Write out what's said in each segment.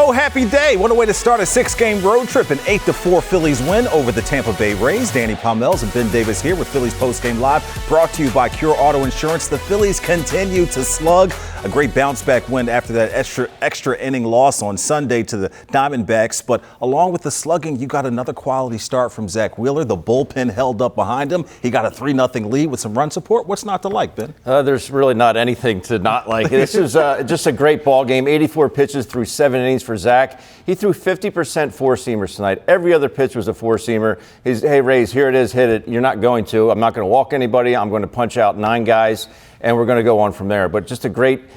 Oh, happy day. What a way to start a 6-game road trip. An 8-4 Phillies win over the Tampa Bay Rays. Danny Palmels and Ben Davis here with Phillies Postgame Live, brought to you by Cure Auto Insurance. The Phillies continue to slug. A great bounce-back win after that extra inning loss on Sunday to the Diamondbacks. But along with the slugging, you got another quality start from Zack Wheeler. The bullpen held up behind him. He got a 3-0 lead with some run support. What's not to like, Ben? There's really not anything to not like. This is just a great ball game. 84 pitches through 7 innings for Zack. He threw 50% four-seamers tonight. Every other pitch was a four-seamer. He's, hey, Rays, here it is, hit it. You're not going to. I'm not going to walk anybody. I'm going to punch out 9 guys, and we're going to go on from there. But just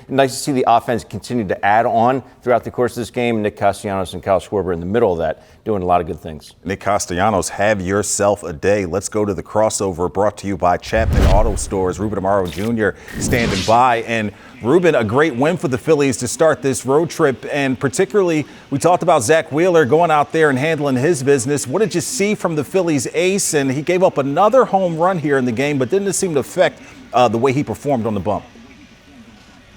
nice to see the offense continue to add on throughout the course of this game. Nick Castellanos and Kyle Schwarber in the middle of that, doing a lot of good things. Nick Castellanos, have yourself a day. Let's go to the crossover, brought to you by Chapman Auto Stores. Ruben Amaro Jr. standing by. And Ruben, a great win for the Phillies to start this road trip. And particularly, we talked about Zack Wheeler going out there and handling his business. What did you see from the Phillies ace? And he gave up another home run here in the game, but didn't seem to affect the way he performed on the bump.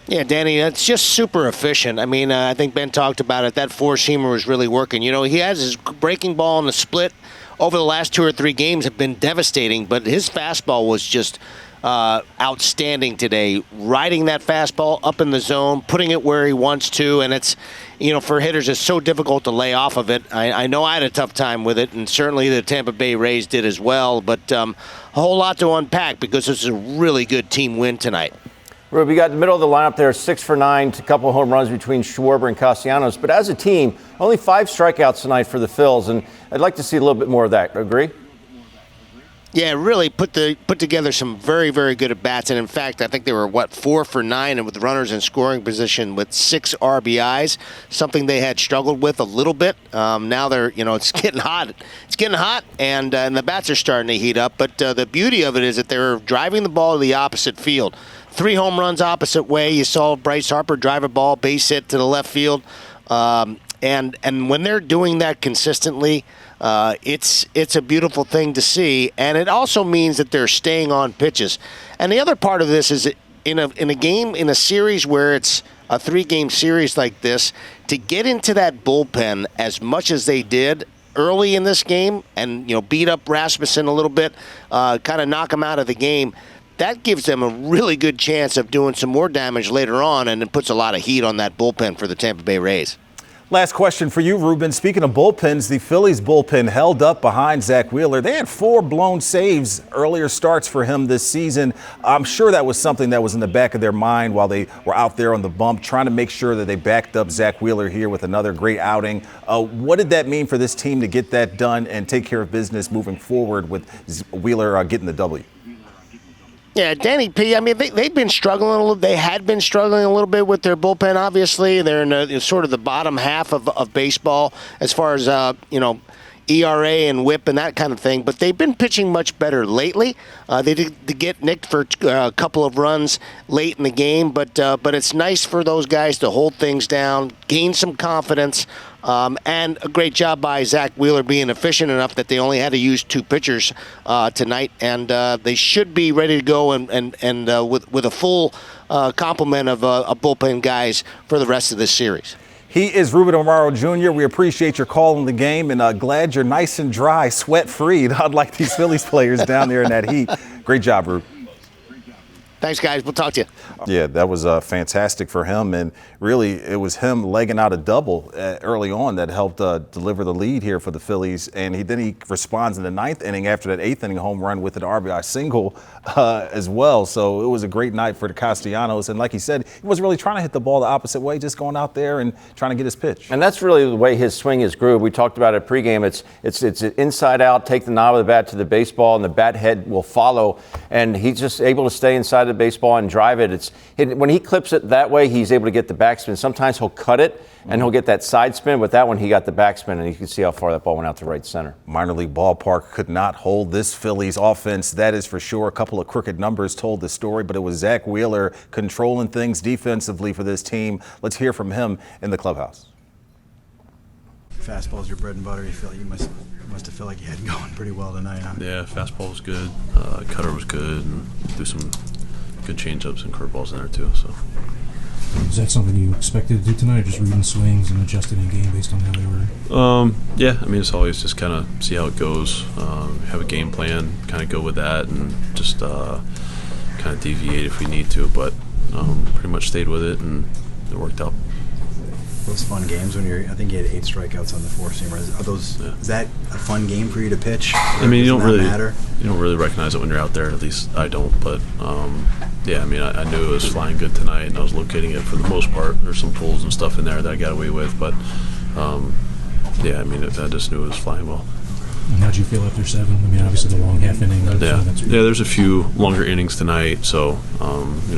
Yeah, Danny, that's just super efficient. I mean, I think Ben talked about it. That four-seamer was really working. You know, he has his breaking ball in the split over the last 2 or 3 games have been devastating, but his fastball was just outstanding today. Riding that fastball up in the zone, putting it where he wants to, and it's, you know, for hitters, it's so difficult to lay off of it. I know I had a tough time with it, and certainly the Tampa Bay Rays did as well, but a whole lot to unpack because this is a really good team win tonight. Rube, you got the middle of the lineup there, 6 for 9, a couple of home runs between Schwarber and Castellanos. But as a team, only 5 strikeouts tonight for the Phils, and I'd like to see a little bit more of that. Agree? Yeah, really put together some very, very good at-bats. And, in fact, I think they were, 4 for 9 and with runners in scoring position with 6 RBIs, something they had struggled with a little bit. Now they're, you know, it's getting hot. It's getting hot, and the bats are starting to heat up. But the beauty of it is that they're driving the ball to the opposite field. 3 home runs opposite way. You saw Bryce Harper drive a ball, base hit to the left field. And when they're doing that consistently, it's a beautiful thing to see, and it also means that they're staying on pitches. And the other part of this is in a game, in a series where it's a 3-game series like this, to get into that bullpen as much as they did early in this game, and beat up Rasmussen a little bit, kind of knock him out of the game. That gives them a really good chance of doing some more damage later on, and it puts a lot of heat on that bullpen for the Tampa Bay Rays. Last question for you, Ruben. Speaking of bullpens, the Phillies bullpen held up behind Zack Wheeler. They had 4 blown saves, earlier starts for him this season. I'm sure that was something that was in the back of their mind while they were out there on the bump, trying to make sure that they backed up Zack Wheeler here with another great outing. What did that mean for this team to get that done and take care of business moving forward with Wheeler getting the W? Yeah, Danny P. I mean, they've been struggling a little. They had been struggling a little bit with their bullpen. Obviously, they're in sort of the bottom half of baseball as far as ERA and WHIP and that kind of thing. But they've been pitching much better lately. They did get nicked for a couple of runs late in the game, but it's nice for those guys to hold things down, gain some confidence. And a great job by Zack Wheeler being efficient enough that they only had to use 2 pitchers tonight, and they should be ready to go and with a full complement of bullpen guys for the rest of this series. He is Ruben Amaro Jr. We appreciate your call in the game, and glad you're nice and dry, sweat-free, unlike these Phillies players down there in that heat. Great job, Ruben. Thanks, guys. We'll talk to you. Yeah, that was fantastic for him, and really it was him legging out a double early on that helped deliver the lead here for the Phillies, and then he responds in the 9th inning after that 8th inning home run with an RBI single as well. So it was a great night for the Castellanos, and like he said, he wasn't really trying to hit the ball the opposite way, just going out there and trying to get his pitch. And that's really the way his swing is grooved. We talked about it pregame. It's inside out, take the knob of the bat to the baseball, and the bat head will follow, and he's just able to stay inside the baseball and drive it. When he clips it that way, he's able to get the backspin. Sometimes he'll cut it and he'll get that side spin, but that one he got the backspin, and you can see how far that ball went out to right center. Minor league ballpark could not hold this Phillies offense, that is for sure. A couple of crooked numbers told the story, but it was Zack Wheeler controlling things defensively for this team. Let's hear from him in the clubhouse. Fastball's your bread and butter. You must have felt like you had it going pretty well tonight, huh? Yeah, fastball was good. Cutter was good, and threw some good changeups and curveballs in there too. So Is that something you expected to do tonight, or just reading swings and adjusting in game based on how they were? Yeah, I mean, it's always just kind of see how it goes, have a game plan, kind of go with that, and just kind of deviate if we need to. But pretty much stayed with it, and it worked out. Those fun games when I think you had 8 strikeouts on the four-seamer. Is that a fun game for you to pitch? I mean, you don't really matter? recognize it when you're out there. At least I don't. But yeah, I mean, I knew it was flying good tonight, and I was locating it for the most part. There's some pulls and stuff in there that I got away with, but yeah, I mean, I just knew it was flying well. And how'd you feel after 7? I mean, obviously the long half inning. Yeah, there's a few longer innings tonight, so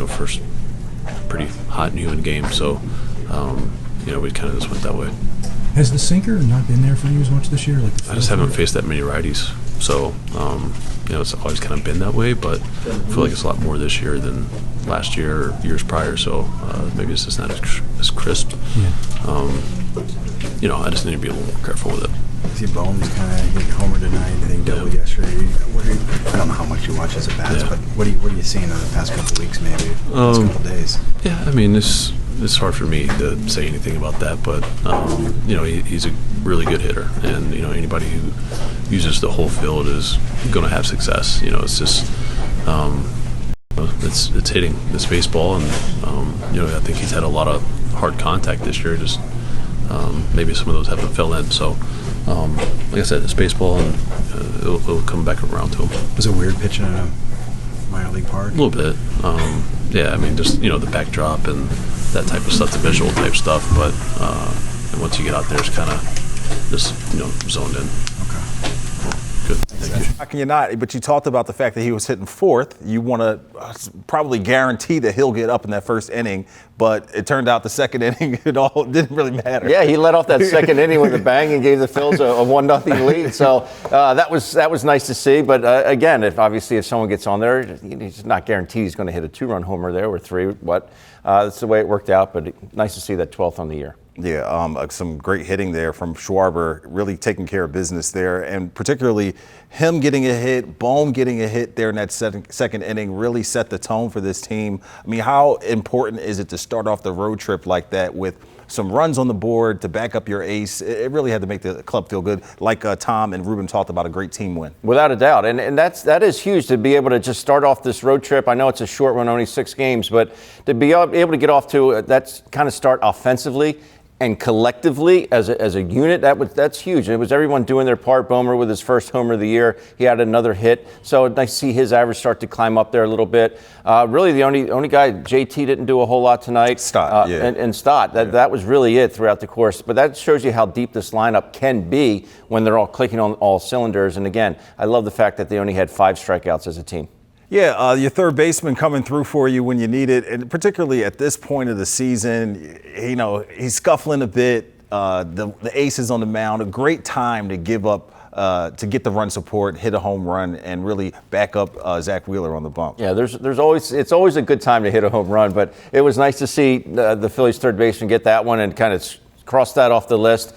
first pretty hot and humid game, so we kind of just went that way. Has the sinker not been there for you as much this year? I just haven't faced that many righties, so it's always kind of been that way, but I feel like it's a lot more this year than last year or years prior, so maybe it's just not as crisp. Yeah. I just need to be a little more careful with it. I see Bohm's kind of hit homer tonight. I think doubled yesterday. I don't know how much you watch as a bats, but what are you seeing in the past couple of weeks, maybe past couple of days? Yeah, I mean, it's hard for me to say anything about that, but he's a really good hitter, and anybody who uses the whole field is going to have success. It's just it's hitting this baseball, and I think he's had a lot of hard contact this year. Just maybe some of those haven't fell in. So like I said, it's baseball, and it'll come back around to him. Was it weird pitching in a minor league park? A little bit. Yeah, I mean, just the backdrop and that type of stuff, the visual type stuff. But and once you get out there, it's kind of just zoned in. Okay. Good. Thank you. How can you not? But you talked about the fact that he was hitting 4th. You want to probably guarantee that he'll get up in that first inning, but it turned out the second inning it all didn't really matter. Yeah, he let off that second inning with a bang and gave the Phils a 1-0 lead. So that was nice to see. But again, if someone gets on there, he's not guaranteed he's going to hit a 2-run homer there or 3. That's the way it worked out. But nice to see that 12th on the year. Yeah, some great hitting there from Schwarber, really taking care of business there, and particularly him getting a hit, Bohm getting a hit there in that second inning really set the tone for this team. I mean, how important is it to start off the road trip like that with some runs on the board to back up your ace? It really had to make the club feel good, like Tom and Ruben talked about, a great team win. Without a doubt, and that is huge to be able to just start off this road trip. I know it's a short one, only 6 games, but to be able to get off to that kind of start offensively and collectively as a unit, that's huge. It was everyone doing their part. Bohmer with his first homer of the year, he had another hit, so nice to see his average start to climb up there a little bit. Really, the only guy, JT, didn't do a whole lot tonight. Stott, yeah. And Stott, that was really it throughout the course. But that shows you how deep this lineup can be when they're all clicking on all cylinders. And again, I love the fact that they only had 5 strikeouts as a team. Yeah, your third baseman coming through for you when you need it, and particularly at this point of the season, he's scuffling a bit. The ace is on the mound. A great time to give up, to get the run support, hit a home run, and really back up Zack Wheeler on the bump. Yeah, it's always a good time to hit a home run, but it was nice to see the Phillies third baseman get that one and kind of cross that off the list.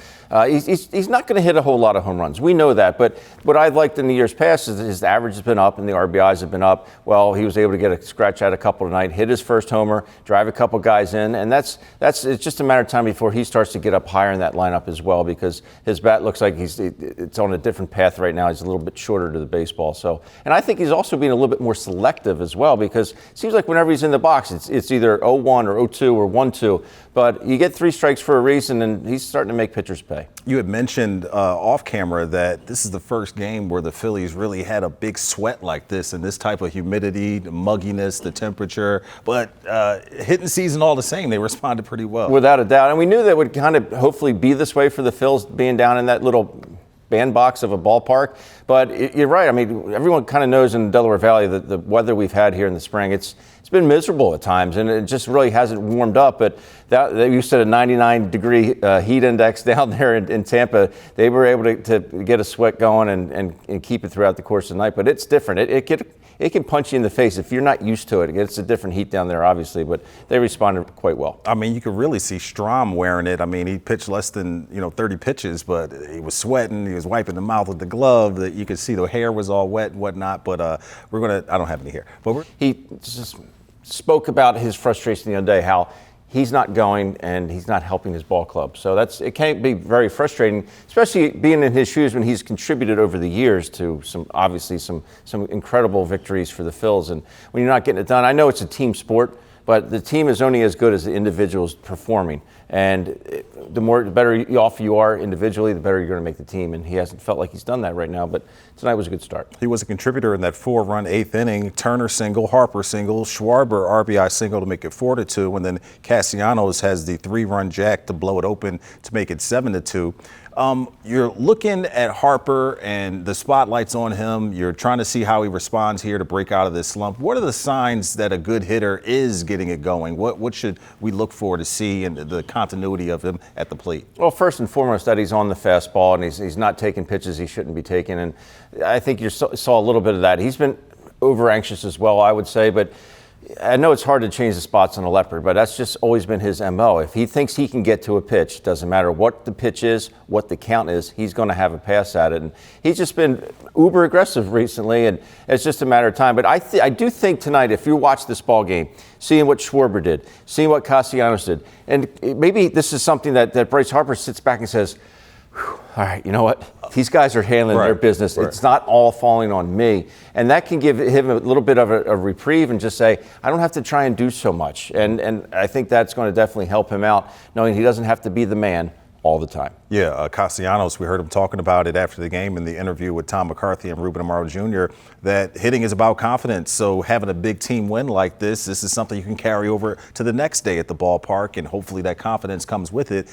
He's not going to hit a whole lot of home runs. We know that. But what I've liked in the years past is his average has been up and the RBIs have been up. Well, he was able to get a scratch out a couple tonight, hit his first homer, drive a couple guys in. And it's just a matter of time before he starts to get up higher in that lineup as well, because his bat looks like it's on a different path right now. He's a little bit shorter to the baseball. So, and I think he's also being a little bit more selective as well, because it seems like whenever he's in the box, it's either 0-1 or 0-2 or 1-2. But you get 3 strikes for a reason, and he's starting to make pitchers pay. You had mentioned off camera that this is the first game where the Phillies really had a big sweat like this and this type of humidity, the mugginess, the temperature. But hitting season all the same, they responded pretty well. Without a doubt. And we knew that would kind of hopefully be this way for the Phils, being down in that little bandbox of a ballpark. But you're right. I mean, everyone kind of knows in Delaware Valley that the weather we've had here in the spring, it's been miserable at times, and it just really hasn't warmed up. But you said a 99-degree heat index down there in Tampa. They were able to get a sweat going and keep it throughout the course of the night. But it's different. It can punch you in the face if you're not used to it. It's a different heat down there, obviously, but they responded quite well. I mean, you could really see Strom wearing it. I mean, he pitched less than 30 pitches, but he was sweating. He was wiping the mouth with the glove. That you could see the hair was all wet and whatnot. But I don't have any hair. But he just spoke about his frustration the other day, how he's not going and he's not helping his ball club. So it can be very frustrating, especially being in his shoes when he's contributed over the years to some incredible victories for the Phils. And when you're not getting it done, I know it's a team sport, but the team is only as good as the individuals performing. And the better off you are individually, the better you're going to make the team. And he hasn't felt like he's done that right now, but tonight was a good start. He was a contributor in that 4-run 8th inning. Turner single, Harper single, Schwarber RBI single to make it 4-2, and then Castellanos has the 3-run jack to blow it open to make it 7-2. You're looking at Harper and the spotlight's on him. You're trying to see how he responds here to break out of this slump. What are the signs that a good hitter is getting it going? What should we look for to see in the continuity of him at the plate? Well, first and foremost, that he's on the fastball and he's not taking pitches he shouldn't be taking. And I think you saw a little bit of that. He's been over anxious as well, I would say, but I know it's hard to change the spots on a leopard, but that's just always been his MO. If he thinks he can get to a pitch, doesn't matter what the pitch is, what the count is, he's going to have a pass at it. And he's just been uber aggressive recently, and it's just a matter of time. But I do think tonight, if you watch this ball game, seeing what Schwarber did, seeing what Castellanos did, and maybe this is something that Bryce Harper sits back and says, all right, you know what? These guys are handling their business. Right. It's not all falling on me. And that can give him a little bit of a reprieve and just say, I don't have to try and do so much. And I think that's going to definitely help him out, knowing he doesn't have to be the man all the time. Yeah, Castellanos, we heard him talking about it after the game in the interview with Tom McCarthy and Ruben Amaro Jr., that hitting is about confidence. So having a big team win like this is something you can carry over to the next day at the ballpark, and hopefully that confidence comes with it